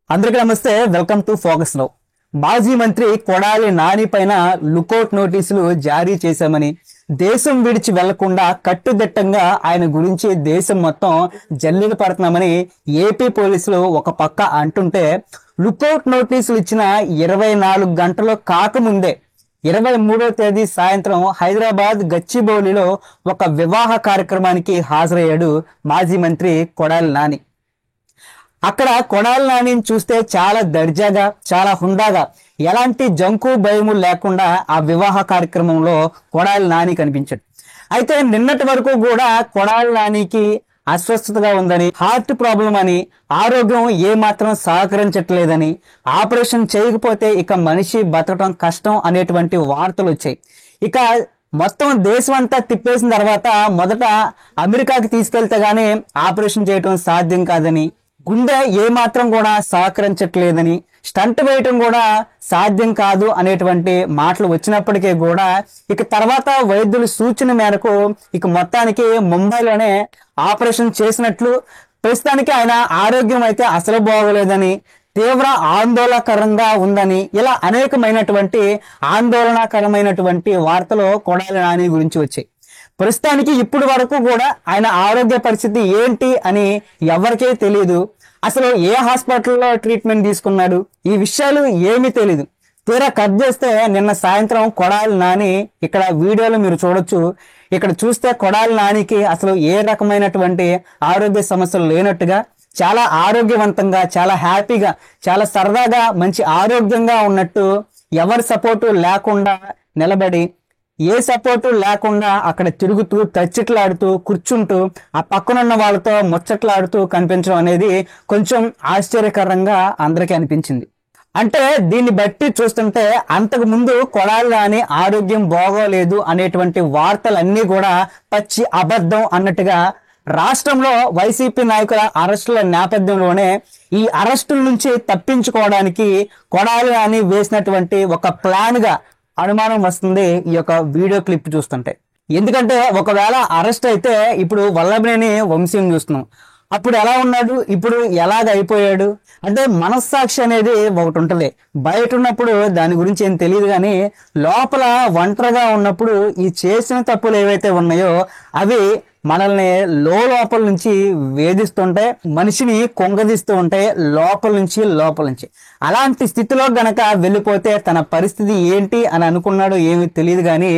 అందరికీ నమస్తే. Welcome to focus now. మాజీ మంత్రి కొడాలి నాని పైన లుకౌట్ నోటీసులు జారీ చేశామని, దేశం విడిచి వెళ్లకుండా కట్టుదిట్టంగా ఆయన గురించి దేశం మొత్తం జల్లీలు పడుతున్నామని ఏపీ పోలీసులు ఒక పక్క అంటుంటే, లుకౌట్ నోటీసులు ఇచ్చిన 24 గంటలు కాకముందే 23వ తేదీ సాయంత్రం హైదరాబాద్ గచ్చిబౌలిలో ఒక వివాహ కార్యక్రమానికి హాజరయ్యాడు మాజీ మంత్రి కొడాలి నాని. అక్కడ కొడాలి నానిని చూస్తే చాలా దర్జాగా, చాలా హుందాగా, ఎలాంటి జంకు భయము లేకుండా ఆ వివాహ కార్యక్రమంలో కొడాలి నాని కనిపించాడు. అయితే నిన్నటి వరకు కూడా కొడాలి నానికి అస్వస్థతగా ఉందని, హార్ట్ ప్రాబ్లం అని, ఆరోగ్యం ఏమాత్రం సహకరించట్లేదని, ఆపరేషన్ చేయకపోతే ఇక మనిషి బతకడం కష్టం అనేటువంటి వార్తలు వచ్చాయి. ఇక మొత్తం దేశం అంతా తిప్పేసిన తర్వాత మొదట అమెరికాకి తీసుకెళ్తే గానీ ఆపరేషన్ చేయటం సాధ్యం కాదని, గుండె ఏమాత్రం కూడా సహకరించట్లేదని, స్టంట్ వేయటం కూడా సాధ్యం కాదు అనేటువంటి మాటలు వచ్చినప్పటికీ కూడా ఇక తర్వాత వైద్యుల సూచన మేరకు ఇక మొత్తానికి ముంబైలోనే ఆపరేషన్ చేసినట్లు, ప్రస్తుతానికి ఆయన ఆరోగ్యం అయితే అసలు బాగోలేదని, తీవ్ర ఆందోళనకరంగా ఉందని, ఇలా అనేకమైనటువంటి ఆందోళనకరమైనటువంటి వార్తలు కొడాలి నాని గురించి వచ్చాయి. ప్రస్తుతానికి ఇప్పుడు వరకు కూడా ఆయన ఆరోగ్య పరిస్థితి ఏంటి అని ఎవరికీ తెలియదు. అసలు ఏ హాస్పిటల్లో ట్రీట్మెంట్ తీసుకున్నాడు, ఈ విషయాలు ఏమీ తెలీదు. తీరా కట్ చేస్తే నిన్న సాయంత్రం కొడాలి నాని ఇక్కడ వీడియోలో మీరు చూడొచ్చు. ఇక్కడ చూస్తే కొడాలి నానికి అసలు ఏ రకమైనటువంటి ఆరోగ్య సమస్యలు లేనట్టుగా, చాలా ఆరోగ్యవంతంగా, చాలా హ్యాపీగా, చాలా సరదాగా, మంచి ఆరోగ్యంగా ఉన్నట్టు, ఎవరి సపోర్టు లేకుండా నిలబడి, ఏ సపోర్టు లేకుండా అక్కడ తిరుగుతూ, తచ్చిట్లాడుతూ, కూర్చుంటూ, ఆ పక్కనున్న వాళ్ళతో ముచ్చట్లాడుతూ కనిపించడం అనేది కొంచెం ఆశ్చర్యకరంగా అందరికీ అనిపించింది. అంటే దీన్ని బట్టి చూస్తుంటే అంతకు ముందు కొడాలి నాని ఆరోగ్యం బాగోలేదు అనేటువంటి వార్తలన్నీ కూడా పచ్చి అబద్ధం అన్నట్టుగా, రాష్ట్రంలో వైసీపీ నాయకుల అరెస్టుల నేపథ్యంలోనే ఈ అరెస్టుల నుంచి తప్పించుకోవడానికి కొడాలి నాని వేసినటువంటి ఒక ప్లాన్ గా అనుమానం వస్తుంది ఈ యొక్క వీడియో క్లిప్ చూస్తుంటే. ఎందుకంటే ఒకవేళ అరెస్ట్ అయితే ఇప్పుడు వల్లభనేని వంశీని చూస్తున్నాం, అప్పుడు ఎలా ఉన్నాడు, ఇప్పుడు ఎలాగ అయిపోయాడు అంటే మనస్సాక్షి అనేది ఒకటి ఉంటుంది. బయట ఉన్నప్పుడు దాని గురించి ఏం తెలియదు, కానీ లోపల ఒంటరిగా ఉన్నప్పుడు ఈ చేసిన తప్పులు ఏవైతే ఉన్నాయో అవి మనల్ని లోపల నుంచి వేధిస్తుంటాయి, మనిషిని కొంగదీస్తూ ఉంటాయి లోపల నుంచి. అలాంటి స్థితిలో గనక వెళ్ళిపోతే తన పరిస్థితి ఏంటి అని అనుకున్నాడో ఏమీ తెలియదు, కానీ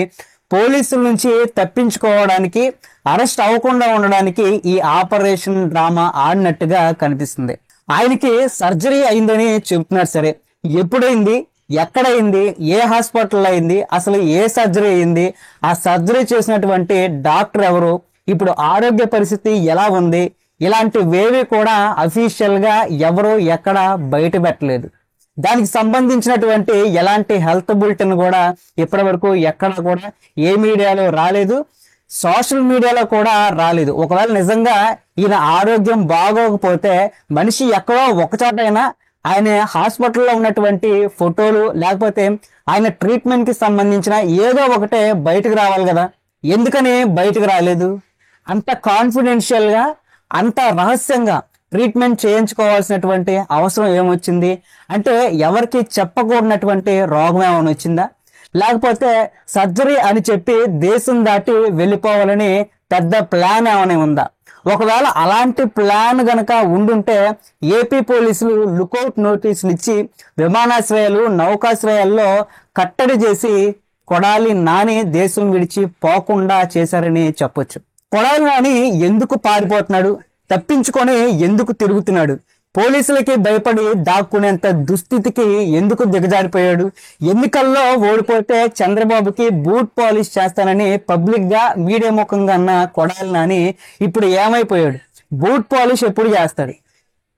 పోలీసుల నుంచి తప్పించుకోవడానికి, అరెస్ట్ అవ్వకుండా ఉండడానికి ఈ ఆపరేషన్ డ్రామా ఆడినట్టుగా కనిపిస్తుంది. ఆయనకి సర్జరీ అయిందని చెబుతున్నారు. సరే, ఎప్పుడైంది, ఎక్కడైంది, ఏ హాస్పిటల్లో అయింది, అసలు ఏ సర్జరీ అయింది, ఆ సర్జరీ చేసినటువంటి డాక్టర్ ఎవరు, ఇప్పుడు ఆరోగ్య పరిస్థితి ఎలా ఉంది, ఇలాంటివేవి కూడా అఫీషియల్ గా ఎవరు ఎక్కడ బయట పెట్టలేదు. దానికి సంబంధించినటువంటి ఎలాంటి హెల్త్ బులెటిన్ కూడా ఇప్పటి వరకు ఎక్కడ కూడా ఏ మీడియాలో రాలేదు, సోషల్ మీడియాలో కూడా రాలేదు. ఒకవేళ నిజంగా ఈయన ఆరోగ్యం బాగోకపోతే మనిషి ఎక్కడో ఒకచోటైనా ఆయన హాస్పిటల్లో ఉన్నటువంటి ఫోటోలు, లేకపోతే ఆయన ట్రీట్మెంట్ కి సంబంధించిన ఏదో ఒకటే బయటకు రావాలి కదా. ఎందుకని బయటకు రాలేదు? అంత కాన్ఫిడెన్షియల్ గా, అంత రహస్యంగా ట్రీట్మెంట్ చేయించుకోవాల్సినటువంటి అవసరం ఏమొచ్చింది? అంటే ఎవరికి చెప్పకూడనటువంటి రోగం ఏమైనా వచ్చిందా? లేకపోతే సర్జరీ అని చెప్పి దేశం దాటి వెళ్ళిపోవాలని పెద్ద ప్లాన్ ఏమైనా ఉందా? ఒకవేళ అలాంటి ప్లాన్ గనక ఉండుంటే ఏపీ పోలీసులు లుకౌట్ నోటీసులు ఇచ్చి విమానాశ్రయాలు, నౌకాశ్రయాల్లో కట్టడి చేసి కొడాలి నాని దేశం విడిచి పోకుండా చేశారని చెప్పొచ్చు. కొడాలి నాని ఎందుకు పారిపోతున్నాడు, తప్పించుకొని ఎందుకు తిరుగుతున్నాడు, పోలీసులకి భయపడి దాక్కునేంత దుస్థితికి ఎందుకు దిగజారిపోయాడు, ఎన్నికల్లో ఓడిపోతే చంద్రబాబుకి బూట్ పాలిష్ చేస్తానని పబ్లిక్ గా మీడియా ముఖంగా అన్న కొడాలి నాని ఇప్పుడు ఏమైపోయాడు? బూట్ పాలిష్ ఎప్పుడు చేస్తాడు?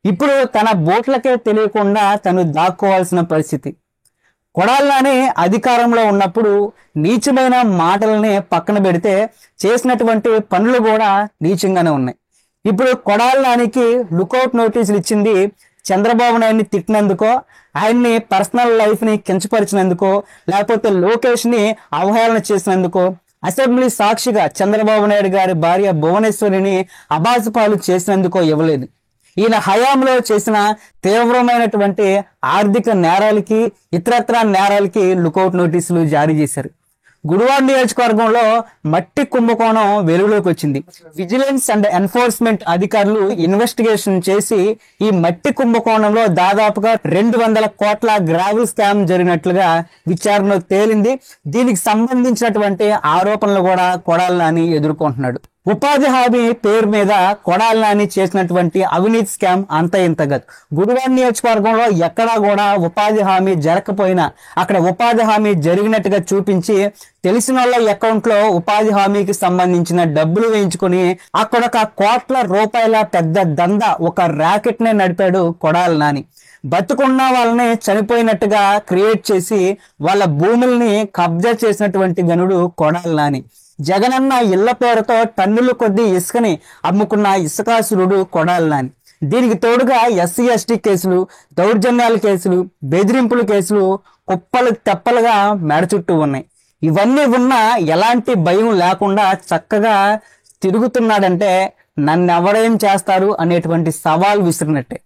ఇప్పుడు తన బూట్లకే తెలియకుండా తను దాక్కోవాల్సిన పరిస్థితి. కొడాలి నాని అధికారంలో ఉన్నప్పుడు నీచమైన మాటలని పక్కన పెడితే చేసినటువంటి పనులు కూడా నీచంగానే ఉన్నాయి. ఇప్పుడు కొడాలి నానికి లుకౌట్ నోటీసులు ఇచ్చింది చంద్రబాబు నాయుడిని తిట్టినందుకో, ఆయన్ని పర్సనల్ లైఫ్ ని కించపరిచినందుకో, లేకపోతే లోకేష్ ని అవహేళన చేసినందుకో, అసెంబ్లీ సాక్షిగా చంద్రబాబు నాయుడు గారి భార్య భువనేశ్వరిని అబాసుపాలు చేసినందుకో ఇవ్వలేదు. ఈయన హయాంలో చేసిన తీవ్రమైనటువంటి ఆర్థిక నేరాలకి ఇతరత్రా నేరాలకి లుకౌట్ నోటీసులు జారీ చేశారు. గుడివాడ నియోజకవర్గంలో మట్టి కుంభకోణం వెలుగులోకి వచ్చింది. విజిలెన్స్ అండ్ ఎన్ఫోర్స్మెంట్ అధికారులు ఇన్వెస్టిగేషన్ చేసి ఈ మట్టి కుంభకోణంలో దాదాపుగా 200 కోట్ల గ్రావెల్ స్కామ్ జరిగినట్లుగా విచారణలో తేలింది. దీనికి సంబంధించినటువంటి ఆరోపణలు కూడా కొడాలి నాని ఎదుర్కొంటున్నాడు. ఉపాధి హామీ పేరు మీద కొడాలి నాని చేసినటువంటి అవినీతి స్కామ్ అంత ఇంత కాదు. గుడివాడ నియోజకవర్గంలో ఎక్కడా కూడా ఉపాధి హామీ జరగకపోయినా అక్కడ ఉపాధి హామీ జరిగినట్టుగా చూపించి తెలిసిన వాళ్ళ అకౌంట్ లో ఉపాధి హామీకి సంబంధించిన డబ్బులు వేయించుకొని అక్కడ ఒక కోట్ల రూపాయల పెద్ద దంద ఒక ర్యాకెట్ నే నడిపాడు కొడాలి నాని. బతుకున్న వాళ్ళని చనిపోయినట్టుగా క్రియేట్ చేసి వాళ్ళ భూముల్ని కబ్జా చేసినటువంటి గనుడు కొడాలి నాని. జగనన్న ఇళ్ల పేరుతో టన్నుల కొద్దీ ఇసుకని అమ్ముకున్న ఇసుకాసురుడు కొడాలి నాని. దీనికి తోడుగా ఎస్సీ ఎస్టీ కేసులు, దౌర్జన్యాల కేసులు, బెదిరింపుల కేసులు కుప్పలు తెప్పలుగా మెడ చుట్టూ ఉన్నాయి. ఇవన్నీ ఉన్నా ఎలాంటి భయం లేకుండా చక్కగా తిరుగుతున్నాడంటే నన్నెవరేం చేస్తారు అనేటువంటి సవాల్ విసిరినట్టే.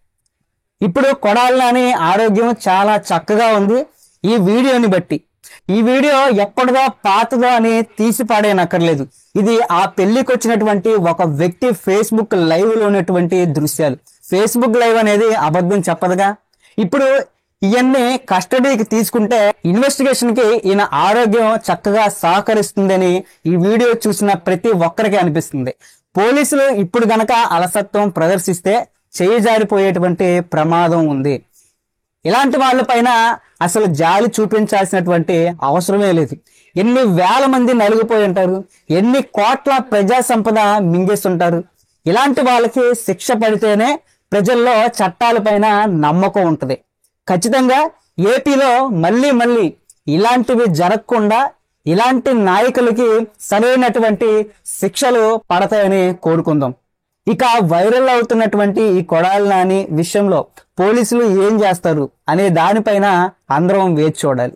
ఇప్పుడు కొడాలి నాని ఆరోగ్యం చాలా చక్కగా ఉంది. ఈ వీడియోని బట్టి ఈ వీడియో ఎప్పటిదో పాతదో అని తీసి పాడేనక్కర్లేదు. ఇది ఆ పెళ్లికి వచ్చినటువంటి ఒక వ్యక్తి ఫేస్బుక్ లైవ్ లో ఉన్నటువంటి దృశ్యాలు. ఫేస్బుక్ లైవ్ అనేది అబద్ధం చెప్పదుగా. ఇప్పుడు ఇవన్నీ కస్టడీకి తీసుకుంటే ఇన్వెస్టిగేషన్ కి ఈయన ఆరోగ్యం చక్కగా సహకరిస్తుందని ఈ వీడియో చూసిన ప్రతి ఒక్కరికి అనిపిస్తుంది. పోలీసులు ఇప్పుడు గనక అలసత్వం ప్రదర్శిస్తే చేయి జారిపోయేటువంటి ప్రమాదం ఉంది. ఇలాంటి వాళ్ళపైన అసలు జాలి చూపించాల్సినటువంటి అవసరమే లేదు. ఎన్ని వేల మంది నలిగిపోయి ఉంటారు, ఎన్ని కోట్ల ప్రజా సంపద మింగేస్తుంటారు. ఇలాంటి వాళ్ళకి శిక్ష పడితేనే ప్రజల్లో చట్టాలపైన నమ్మకం ఉంటుంది. ఖచ్చితంగా ఏపీలో మళ్ళీ ఇలాంటివి జరగకుండా ఇలాంటి నాయకులకి సరైనటువంటి శిక్షలు పడతాయని కోరుకుందాం. ఇక వైరల్ అవుతున్నటువంటి ఈ కొడాలి నాని విషయంలో పోలీసులు ఏం చేస్తారు అనే దానిపైన అందరం వేచి చూడాలి.